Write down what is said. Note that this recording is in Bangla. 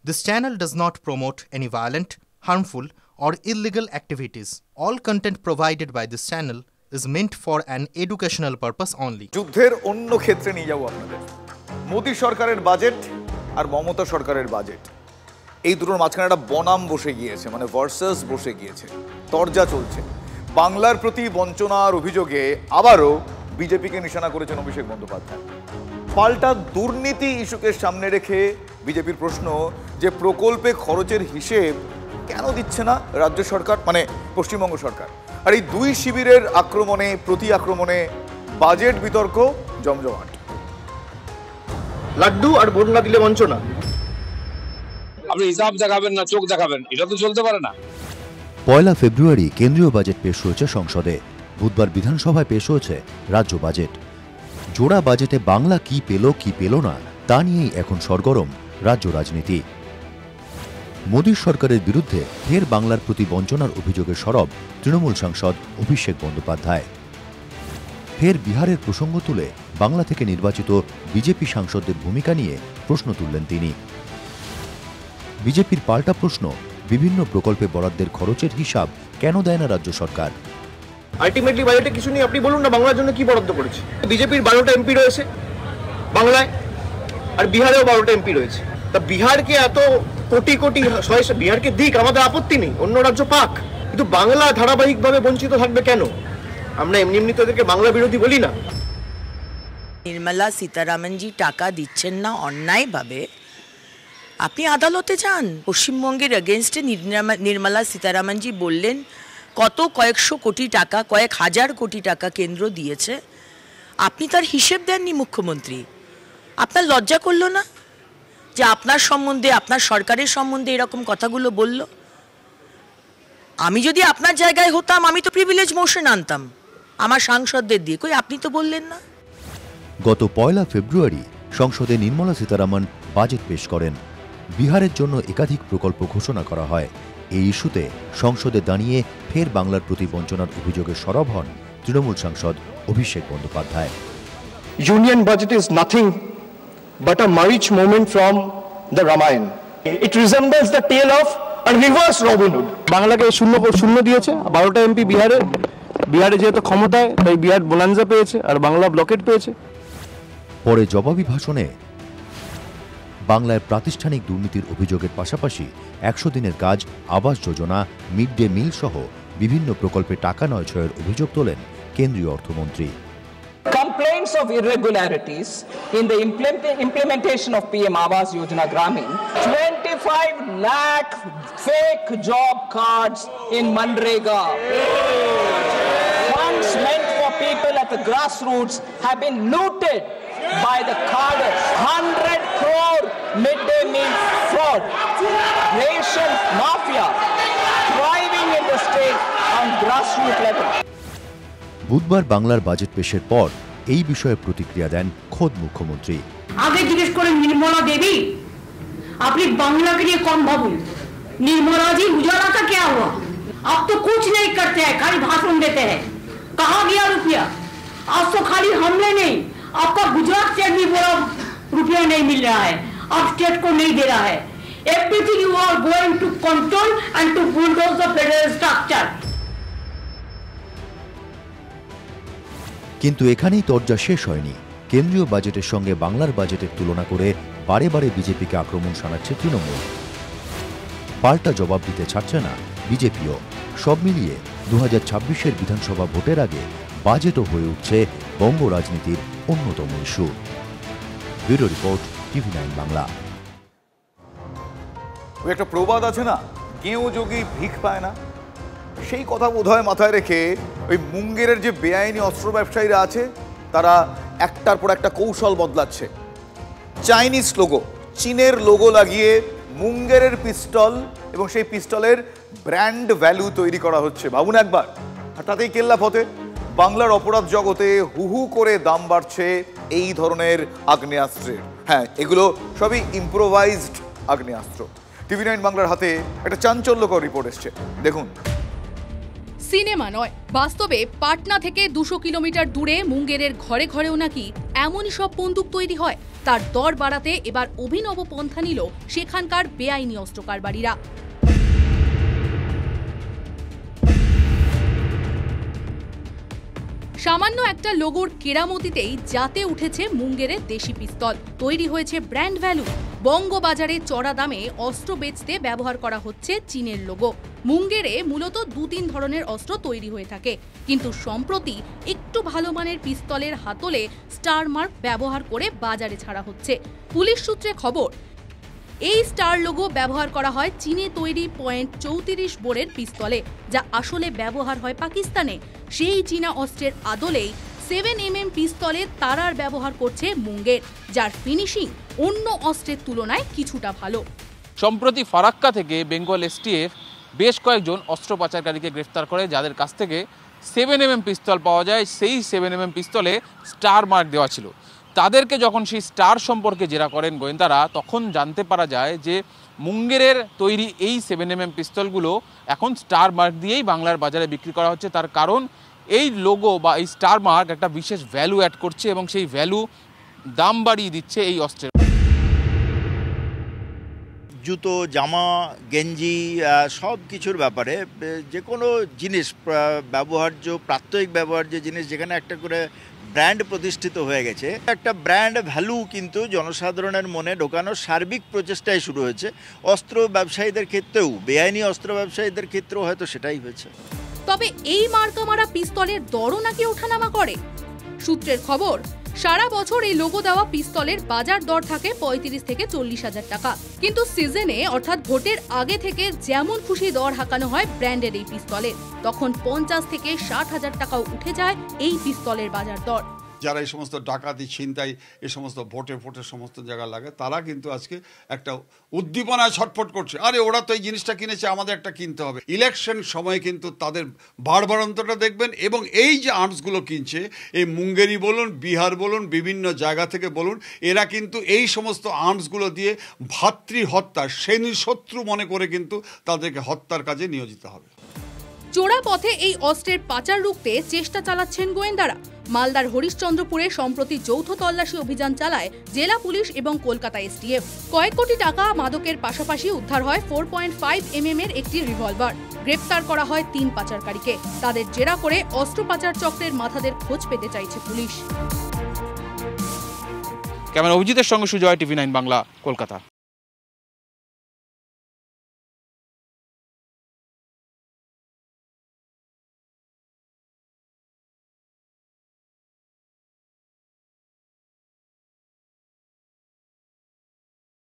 This channel does not promote any violent, harmful, or illegal activities. All content provided by this channel is meant for an educational purpose only. যুদ্ধের অন্য ক্ষেত্রে নিয়ে যাব আপনাদের। মোদী সরকারের বাজেট আর মমতা সরকারের বাজেট এই দুটোর মাঝখানে একটা বনাম বসে গিয়েছে, মানে ভার্সাস বসে গিয়েছে, তরজা চলছে। বাংলার প্রতি বঞ্চনার অভিযোগে আবারও বিজেপিকে নিশানা করেছেন অভিষেক বন্দ্যোপাধ্যায়। পাল্টা দুর্নীতি ইস্যুকে সামনে রেখে বিজেপির প্রশ্ন যে প্রকল্পে খরচের হিসেব কেন দিচ্ছে না রাজ্য সরকার, মানে পশ্চিমবঙ্গ সরকার। আর এই দুই শিবিরের আক্রমণে প্রতি আক্রমণে বাজেট বিতর্ক জমজমাট। লাড্ডু আর ভোট না দিলে বঞ্চনা। আপনি হিসাব দেখাবেন না চোখ দেখাবেন, এটা তো চলতে পারে না। 1 ফেব্রুয়ারি কেন্দ্রীয় বাজেট পেশ হয়েছে সংসদে। বুধবার বিধানসভায় পেশ হয়েছে রাজ্য বাজেট। জোড়া বাজেটে বাংলা কি পেল না তা নিয়েই এখন সরগরম রাজ্য রাজনীতি। মোদী সরকারের বিরুদ্ধে ফের বাংলার প্রতি বঞ্চনার অভিযোগে সরব তৃণমূল সাংসদ অভিষেক বন্দ্যোপাধ্যায়। ফের বিহারের প্রসঙ্গ তুলে বাংলা থেকে নির্বাচিত বিজেপি সাংসদদের ভূমিকা নিয়ে প্রশ্ন তুললেন তিনি। বিজেপির পাল্টা প্রশ্ন, বিভিন্ন প্রকল্পে বরাদ্দের খরচের হিসাব কেন দেয় না রাজ্য সরকার? আলটিমেটলি বাজেটে কিছু নেই, আপনি বলুন না বাংলার জন্য কি বরাদ্দ করেছে। বিজেপির 12টা এমপি রয়েছে বাংলায়, আর বিহারেও 12টা এমপি রয়েছে। তা বিহারকে এত কোটি কোটি বিহারকে দিক, আমাদের আপত্তি নেই, অন্য রাজ্য পাক, কিন্তু বাংলা ধারাবাহিকভাবে বঞ্চিত থাকবে কেন? আমরা এমনি তাদেরকে বাংলা বিরোধী বলি না। নির্মলা সীতারামনজি টাকা দিচ্ছেন না অন্যায়ভাবে, আপনি আদালতে যান। পশ্চিমবঙ্গের এগেনস্টে নির্মলা সীতারামনজি বললেন কয়েকশো কোটি টাকা, কয়েক হাজার কোটি টাকা কেন্দ্র দিয়েছে, আপনি তার হিসেব দেননি মুখ্যমন্ত্রী। আপনার লজ্জা করলো না যে আপনার সম্বন্ধে, আপনার সরকারের সম্বন্ধে এরকম কথাগুলো বলল? আমি যদি আপনার জায়গায় হতাম, আমি তো প্রিভিলেজ মোশন আনতাম আমার সাংসদদের দিয়ে, কই আপনি তো বললেন না। গত 1 ফেব্রুয়ারি সংসদে নির্মলা সীতারামন বাজেট পেশ করেন। বিহারের জন্য একাধিক প্রকল্প ঘোষণা করা হয়। এই ইস্যুতে সংসদে দাঁড়িয়ে ফের বাংলার প্রতি বঞ্চনার অভিযোগে সরব হন তৃণমূল সাংসদ Abhishek Bandyopadhyay. Union budget is nothing but a marriage moment from the Ramayana. It resembles the tale of a reverse Robin Hood. বাংলাকে শূন্য দিয়েছে, 12টা এমপি বিহারে যেহেতু ক্ষমতায়, তাই বিহার বোনান্সা পেয়েছে আর বাংলা ব্লকেট পেয়েছে। পরে জবাবি ভাষণে বাংলায় প্রাতিষ্ঠানিক দুর্নীতির অভিযোগের পাশাপাশি 100 দিনের কাজ, Awas Yojana, mid day meal সহ বিভিন্ন প্রকল্পে টাকা নয়ছয়ের অভিযোগ তোলেন কেন্দ্রীয় অর্থমন্ত্রী। Complaints of irregularities in the implementation of PM Awas Yojana Gramin, 25 lakh fake job cards in Manrega. Funds meant for people at the grassroots have been looted by the carders. 100 crore midday meal fraud. Ration mafia thriving in the state on grassroots level. বুধবার বাংলার বাজেট পেশের পর এই বিষয়ে প্রতিক্রিয়া দেন খোদ মুখ্যমন্ত্রী। আগে জিজ্ঞেস করেন निर्मला देवी, আপনি बांग्ला के लिए कौन भावुन? निर्मला जी उजाला का क्या हुआ? आप तो कुछ नहीं करते हैं, खाली भाषण देते हैं। कहाँ गया रुपया? आज तो खाली हमले नहीं, आपका गुजरात से भी बोला रुपया नहीं मिल रहा है, आप स्टेट को नहीं दे रहा है। Everything you are going to control and to bulldoze the federal structure. কিন্তু এখানেই তরজা শেষ হয়নি। কেন্দ্রীয় বাজেটের সঙ্গে বাংলার বাজেটের তুলনা করে বারে বারে বিজেপিকে আক্রমণ শানাচ্ছে তৃণমূল। পাল্টা জবাব দিতে ছাড়ছে না বিজেপিও। সব মিলিয়ে 2026-এর বিধানসভা ভোটের আগে বাজেটও হয়ে উঠছে বঙ্গ রাজনীতির অন্যতম issue. Bureau report, TV9 Bangla. ওই একটা প্রবাদ আছে না, কেউ যোগী ভিক পায় না, সেই কথা বোধহয় মাথায় রেখে ওই মুঙ্গেরের যে বেআইনি অস্ত্র ব্যবসায়ীরা আছে তারা একটার পর একটা কৌশল বদলাচ্ছে। চাইনিজ লোগো, চীনের লোগো লাগিয়ে মুঙ্গেরের পিস্তল এবং সেই পিস্তলের ব্র্যান্ড ভ্যালু তৈরি করা হচ্ছে। ভাবুন একবার, আর তাতেই কেল্লা ফতে। বাংলার অপরাধ জগতে হু করে দাম বাড়ছে এই ধরনের আগ্নেয়াস্ত্রের। হ্যাঁ, এগুলো সবই ইম্প্রোভাইজড আগ্নেয়াস্ত্র। TV9 বাংলার হাতে একটা চাঞ্চল্যকর রিপোর্ট এসছে, দেখুন। সিনেমা নয়, বাস্তবে পাটনা থেকে 200 কিলোমিটার দূরে মুঙ্গেরের ঘরে ঘরেও নাকি এমনই সব বন্দুক তৈরি হয়। তার দর বাড়াতে এবার অভিনব পন্থা নিল সেখানকার বেআইনি অস্ত্র কারবারিরা। সামান্য একটা লোগোর কেরামতিতেই জাতে উঠেছে মুঙ্গেরের দেশি পিস্তল। তৈরি হয়েছে ব্র্যান্ড ভ্যালু। বঙ্গবাজারে চড়া দামে অস্ত্র বেচতে ব্যবহার করা হচ্ছে চীনের লোগো। মুঙ্গেরে মূলত 2-3 ধরনের অস্ত্র তৈরি হয়ে থাকে, কিন্তু সম্প্রতি একটু ভালো মানের পিস্তলের হাতলে স্টার মার্ক ব্যবহার করে বাজারে ছাড়া হচ্ছে। পুলিশ সূত্রে খবর, এই স্টার লোগো ব্যবহার করা হয় চীনে তৈরি .34 বোরের পিস্তলে, যা আসলে ব্যবহার হয় পাকিস্তানে। সেই চীনা অস্ত্রের আদলেই 7mm পিস্তলে তারার ব্যবহার করছে মুঙ্গের, যার ফিনিশিং অন্য অস্ত্রের তুলনায় কিছুটা ভালো। সম্প্রতি ফারাক্কা থেকে বেঙ্গল এসটিএফ বেশ কয়েকজন অস্ত্র পাচারকারীকে গ্রেফতার করে, যাদের কাছ থেকে 7mm পিস্তল পাওয়া যায়। সেই 7mm পিস্তলে স্টার মার্ক দেওয়া ছিল। তাদেরকে যখন সেই স্টার সম্পর্কে জেরা করেন গোয়েন্দারা, তখন জানতে পারা যায় যে মুঙ্গেরের তৈরি এই 7mm পিস্তলগুলো এখন স্টার মার্ক দিয়েই বাংলার বাজারে বিক্রি করা হচ্ছে। তার কারণ এই লোগো বা এই স্টার মার্ক একটা বিশেষ ভ্যালু অ্যাড করছে এবং সেই ভ্যালু দাম বাড়িয়ে দিচ্ছে এই অস্ত্রের। জুতো, জামা, গেঞ্জি সব কিছুর ব্যাপারে যে কোনো জিনিস ব্যবহার্য, প্রাত্যহিক ব্যবহার্য জিনিস যেখানে একটা করে ব্র্যান্ড প্রতিষ্ঠিত হয়ে গেছে, একটা ব্র্যান্ড ভ্যালু কিন্তু জনসাধারণের মনে ঢোকানোর সার্বিক প্রচেষ্টাই শুরু হয়েছে। অস্ত্র ব্যবসায়ীদের ক্ষেত্রেও, বেআইনি অস্ত্র ব্যবসায়ীদের ক্ষেত্রেও হয়তো সেটাই হয়েছে। তবে এই মার্কা মারা পিস্তলের দরও নাকি ওঠানামা করে। সূত্রের খবর, সারা বছর এই লোগো দেওয়া পিস্তলের বাজার দর থাকে 35 থেকে 40 হাজার টাকা, কিন্তু সিজনে অর্থাৎ ভোটের আগে থেকে যেমন খুশি দর হাঁকানো হয় ব্র্যান্ডের এই পিস্তলের, তখন 50 থেকে 60 হাজার টাকাও উঠে যায় এই পিস্তলের বাজার দর। যারা এই সমস্ত ডাকাতি, ছিনতাই, এই সমস্ত ভোটে সমস্ত জায়গা লাগে, তারা কিন্তু আজকে একটা উদ্দীপনায় ছটফট করছে, আরে ওরা তো এই জিনিসটা কিনেছে, আমাদের একটা কিনতে হবে। ইলেকশন সময় কিন্তু তাদের বাড়বাড়ন্তটা দেখবেন। এবং এই যে আর্মসগুলো কিনছে, এই মুঙ্গেরি বলুন, বিহার বলুন, বিভিন্ন জায়গা থেকে বলুন, এরা কিন্তু এই সমস্ত আর্মসগুলো দিয়ে ভাতৃহত্যা, শ্রেণী শত্রু মনে করে কিন্তু তাদেরকে হত্যার কাজে নিয়োজিত হবে। চোরা পথে এই অস্ত্রের পাচার রুখতে চেষ্টা চালাচ্ছেন গোয়েন্দারা। মালদার হরিশ্চন্দ্রপুরে সম্প্রতি যৌথ তল্লাশি অভিযান চালায় জেলা পুলিশ এবং কলকাতা এসটিএফ। কয়েক কোটি টাকা মাদকের পাশাপাশি উদ্ধার হয় 4.5mm এর একটি রিভলভার। গ্রেপ্তার করা হয় 3 পাচারকারীকে। তাদের জেরা করে অস্ত্র পাচার চক্রের মাথাদের খোঁজ পেতে চাইছে পুলিশ। ক্যামেরা অভিজিতের সঙ্গে সুজয়, TV9 বাংলা, কলকাতা।